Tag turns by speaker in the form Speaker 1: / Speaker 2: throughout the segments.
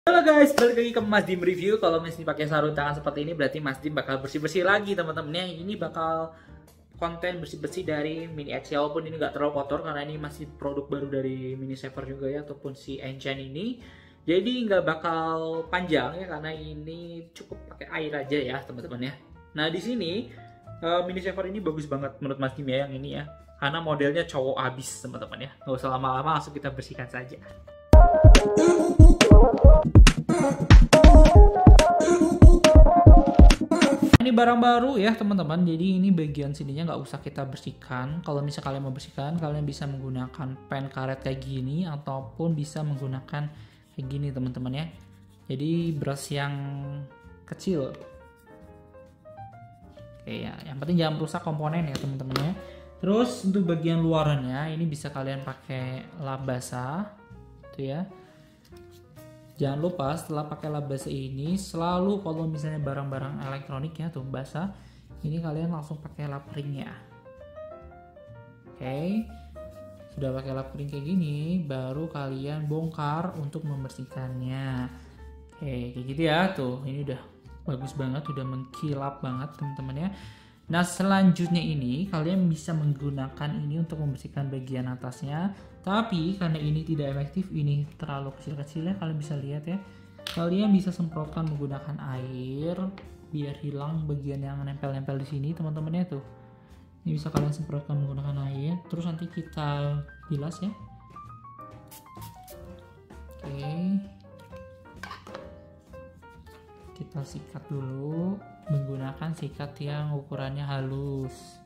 Speaker 1: Halo guys, balik lagi ke Mas Dim Review. Kalau masih pakai sarung tangan seperti ini berarti Mas Dim bakal bersih-bersih lagi teman-teman. Ini bakal konten bersih-bersih dari Mini X, walaupun ini nggak terlalu kotor karena ini masih produk baru dari Mini Saver juga ya, ataupun si Enchant ini. Jadi nggak bakal panjang ya karena ini cukup pakai air aja ya teman-teman ya. Nah di sini Mini Saver ini bagus banget menurut Mas Dim ya, yang ini ya, karena modelnya cowok abis teman-teman ya. Nggak usah lama-lama, langsung kita bersihkan saja. Ini barang baru ya teman-teman, jadi ini bagian sininya nggak usah kita bersihkan. Kalau misalnya kalian mau bersihkan, kalian bisa menggunakan pen karet kayak gini ataupun bisa menggunakan kayak gini teman-teman ya. Jadi brush yang kecil. Oke ya, yang penting jangan merusak komponen ya teman-teman ya. Terus untuk bagian luarannya ini bisa kalian pakai lap basah, tuh ya. Jangan lupa setelah pakai lap basah ini selalu kalau misalnya barang-barang elektronik ya tuh basah, ini kalian langsung pakai lap kering ya. Oke, sudah pakai lap kering kayak gini, baru kalian bongkar untuk membersihkannya. Oke, kayak gitu ya tuh, ini udah bagus banget, udah mengkilap banget teman-teman ya. Nah selanjutnya ini kalian bisa menggunakan ini untuk membersihkan bagian atasnya, tapi karena ini tidak efektif, ini terlalu kecil-kecil ya, kalian bisa lihat ya. Kalian bisa semprotkan menggunakan air biar hilang bagian yang nempel-nempel di sini teman-teman ya tuh. Ini bisa kalian semprotkan menggunakan air, terus nanti kita bilas ya. Oke, kita sikat dulu menggunakan sikat yang ukurannya halus.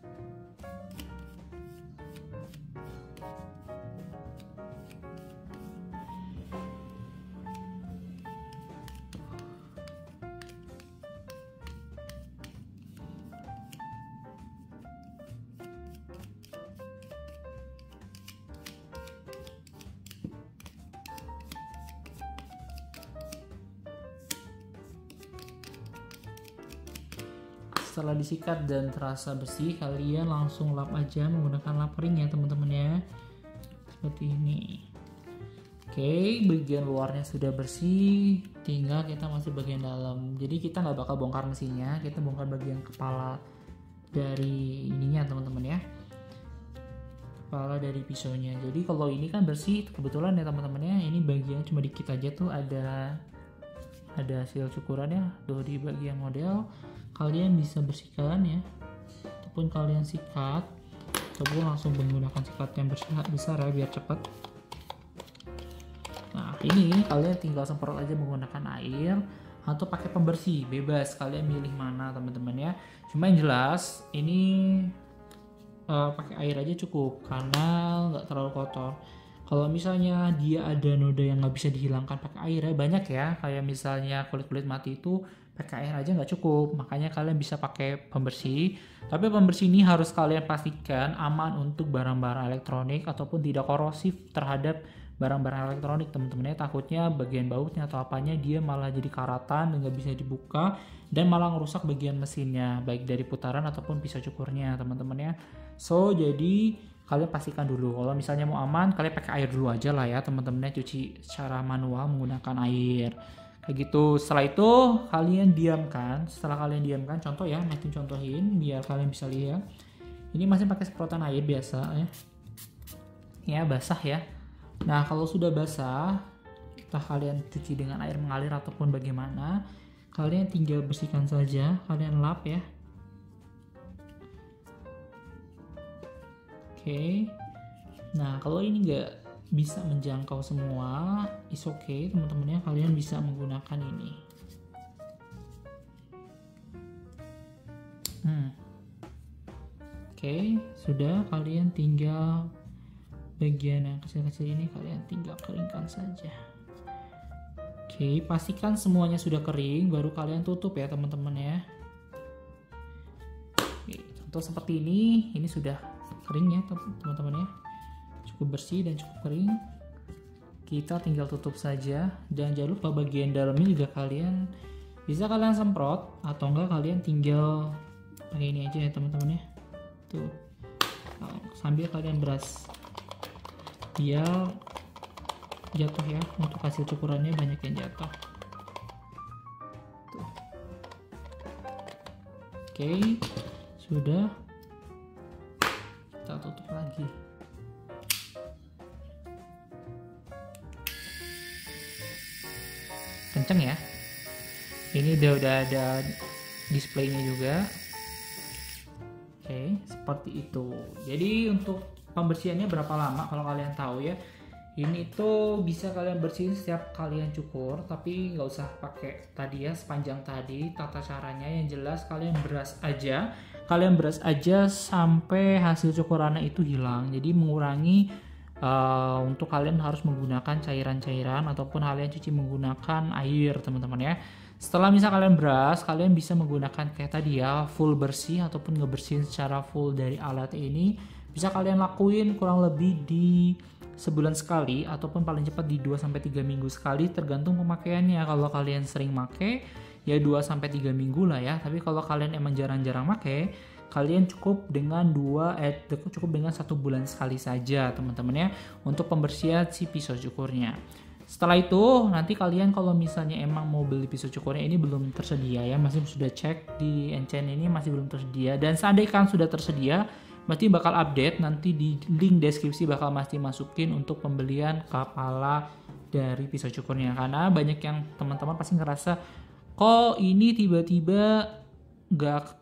Speaker 1: Setelah disikat dan terasa bersih, kalian langsung lap aja menggunakan lap kering ya teman-teman ya, seperti ini. Oke, bagian luarnya sudah bersih, tinggal kita masuk bagian dalam. Jadi kita nggak bakal bongkar mesinnya, kita bongkar bagian kepala dari ininya teman-teman ya, kepala dari pisaunya. Jadi kalau ini kan bersih kebetulan ya teman-teman ya, ini bagian cuma dikit aja tuh, ada hasil cukurannya tuh di bagian model. Kalian bisa bersihkan ya, ataupun kalian sikat, ataupun langsung menggunakan sikat yang besar ya biar cepat. Nah ini kalian tinggal semprot aja menggunakan air atau pakai pembersih, bebas kalian milih mana teman-teman ya. Cuma yang jelas ini pakai air aja cukup karena nggak terlalu kotor. Kalau misalnya dia ada noda yang nggak bisa dihilangkan pakai air ya, banyak ya, kayak misalnya kulit-kulit mati itu pakai air aja nggak cukup, makanya kalian bisa pakai pembersih. Tapi pembersih ini harus kalian pastikan aman untuk barang-barang elektronik ataupun tidak korosif terhadap barang-barang elektronik teman-teman ya. Takutnya bagian bautnya atau apanya dia malah jadi karatan dan nggak bisa dibuka dan malah ngerusak bagian mesinnya, baik dari putaran ataupun pisau cukurnya teman-teman ya. So jadi kalian pastikan dulu kalau misalnya mau aman, kalian pakai air dulu aja lah ya teman-teman ya, cuci secara manual menggunakan air kayak gitu. Setelah itu kalian diamkan. Setelah kalian diamkan, contoh ya, Mas contohin biar kalian bisa lihat. Ini masih pakai semprotan air biasa ya, basah ya. Nah kalau sudah basah, entah kalian cuci dengan air mengalir ataupun bagaimana, kalian tinggal bersihkan saja, kalian lap ya. Oke, nah kalau ini nggak bisa menjangkau semua, is okay teman-teman ya, kalian bisa menggunakan ini. Oke, sudah, kalian tinggal bagian yang kecil-kecil ini kalian tinggal keringkan saja. Oke, pastikan semuanya sudah kering, baru kalian tutup ya teman-teman ya. Oke, contoh seperti ini sudah kering ya teman-teman ya, cukup bersih dan cukup kering. Kita tinggal tutup saja, dan jangan lupa bagian dalamnya juga kalian bisa kalian semprot atau enggak kalian tinggal pakai ini aja ya teman-teman ya tuh, sambil kalian brush biar jatuh ya, untuk hasil cukurannya banyak yang jatuh. Oke, sudah. Kita tutup lagi. Kenceng ya. Ini udah ada displaynya juga. Oke, seperti itu. Jadi untuk pembersihannya berapa lama kalau kalian tahu ya? Ini tuh bisa kalian bersihin setiap kalian cukur, tapi nggak usah pakai tadi ya sepanjang tadi. Tata caranya yang jelas kalian beras aja. Kalian beras aja sampai hasil cukurannya itu hilang. Jadi mengurangi untuk kalian harus menggunakan cairan-cairan ataupun kalian cuci menggunakan air, teman-teman ya. Setelah misal kalian beras, kalian bisa menggunakan kayak tadi ya, full bersih ataupun ngebersihin secara full dari alat ini. Bisa kalian lakuin kurang lebih di sebulan sekali ataupun paling cepat di 2-3 minggu sekali, tergantung pemakaiannya. Kalau kalian sering make ya 2-3 minggu lah ya. Tapi kalau kalian emang jarang-jarang make, kalian cukup dengan 1 bulan sekali saja, teman-teman ya, untuk pembersihan si pisau cukurnya. Setelah itu nanti kalian kalau misalnya emang mau beli pisau cukurnya ini belum tersedia ya, masih sudah cek di Enchant ini masih belum tersedia, dan seandainya kan sudah tersedia Masti bakal update, nanti di link deskripsi bakal Masti masukin untuk pembelian kepala dari pisau cukurnya. Karena banyak yang teman-teman pasti ngerasa kok ini tiba-tiba gak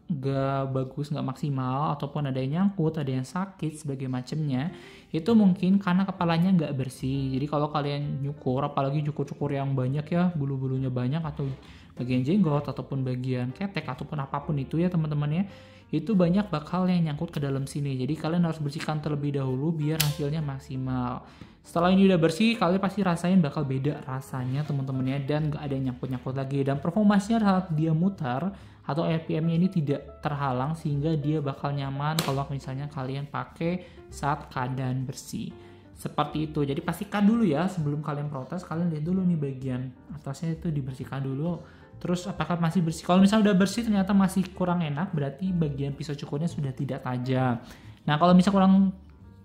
Speaker 1: bagus, gak maksimal, ataupun ada yang nyangkut, ada yang sakit, sebagai macamnya. Itu mungkin karena kepalanya gak bersih. Jadi kalau kalian nyukur, apalagi cukur-cukur yang banyak ya, bulu-bulunya banyak, atau bagian jenggot, ataupun bagian ketek, ataupun apapun itu ya teman-teman ya, itu banyak bakal yang nyangkut ke dalam sini. Jadi kalian harus bersihkan terlebih dahulu biar hasilnya maksimal. Setelah ini udah bersih, kalian pasti rasain bakal beda rasanya teman-teman ya, dan gak ada yang nyangkut-nyangkut lagi. Dan performanya saat dia mutar atau RPM-nya ini tidak terhalang, sehingga dia bakal nyaman kalau misalnya kalian pakai saat keadaan bersih. Seperti itu. Jadi pastikan dulu ya sebelum kalian protes, kalian lihat dulu nih bagian atasnya itu dibersihkan dulu. Terus apakah masih bersih? Kalau misalnya udah bersih ternyata masih kurang enak, berarti bagian pisau cukurnya sudah tidak tajam. Nah kalau misalnya kurang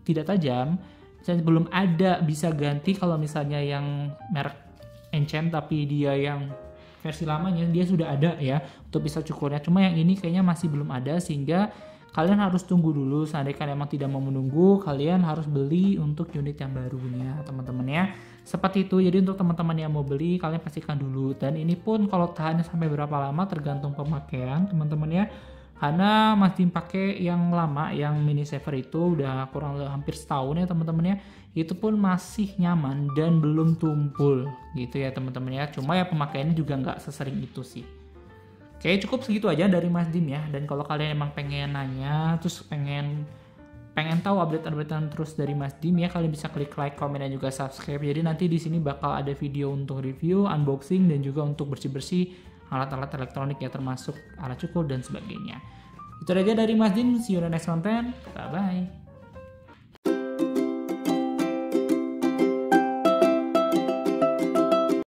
Speaker 1: tidak tajam, misalnya belum ada, bisa ganti. Kalau misalnya yang merek Enchant tapi dia yang versi lamanya dia sudah ada ya untuk pisau cukurnya. Cuma yang ini kayaknya masih belum ada, sehingga kalian harus tunggu dulu. Seandainya kalian emang tidak mau menunggu, kalian harus beli untuk unit yang barunya teman-teman ya. Seperti itu. Jadi untuk teman-teman yang mau beli, kalian pastikan dulu. Dan ini pun kalau tahannya sampai berapa lama tergantung pemakaian teman-teman ya. Karena masih pakai yang lama, yang mini saver itu udah kurang hampir setahun ya teman-teman ya. Itu pun masih nyaman dan belum tumpul gitu ya teman-teman ya. Cuma ya pemakaiannya juga nggak sesering itu sih. Oke, cukup segitu aja dari Mas Dim ya. Dan kalau kalian emang pengen nanya, terus pengen tahu update-updatean terus dari Mas Dim ya, kalian bisa klik like, komen, dan juga subscribe. Jadi nanti di sini bakal ada video untuk review, unboxing, dan juga untuk bersih-bersih alat-alat elektronik ya, termasuk alat cukur dan sebagainya. Itu aja dari Mas Dim. See you on the next content. Bye-bye.